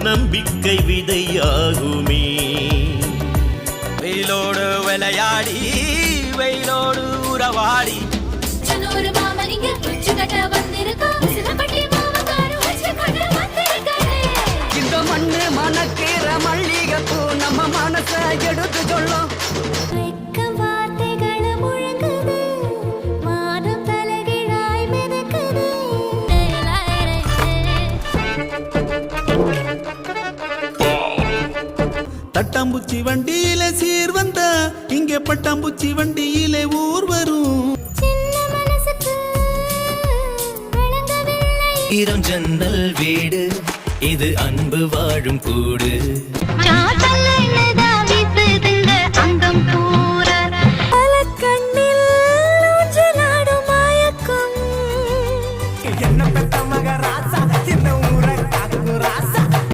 நம்பிக்கை விதையாகுமே. வெயிலோடு விளையாடி வெயிலோடு உறவாடி இந்த மண்ணு மணக்கிற மல்லிகைப்பூ நம்ம மனச எடுத்து சொல்லும். தட்டாம்பூச்சி வண்டியில சீர் வந்த இங்கே பட்டாம்பூச்சி வண்டியிலே ஊர் வரும். இரம் ஜன்னல் வீடு இது அன்பு வாழும் கூடு.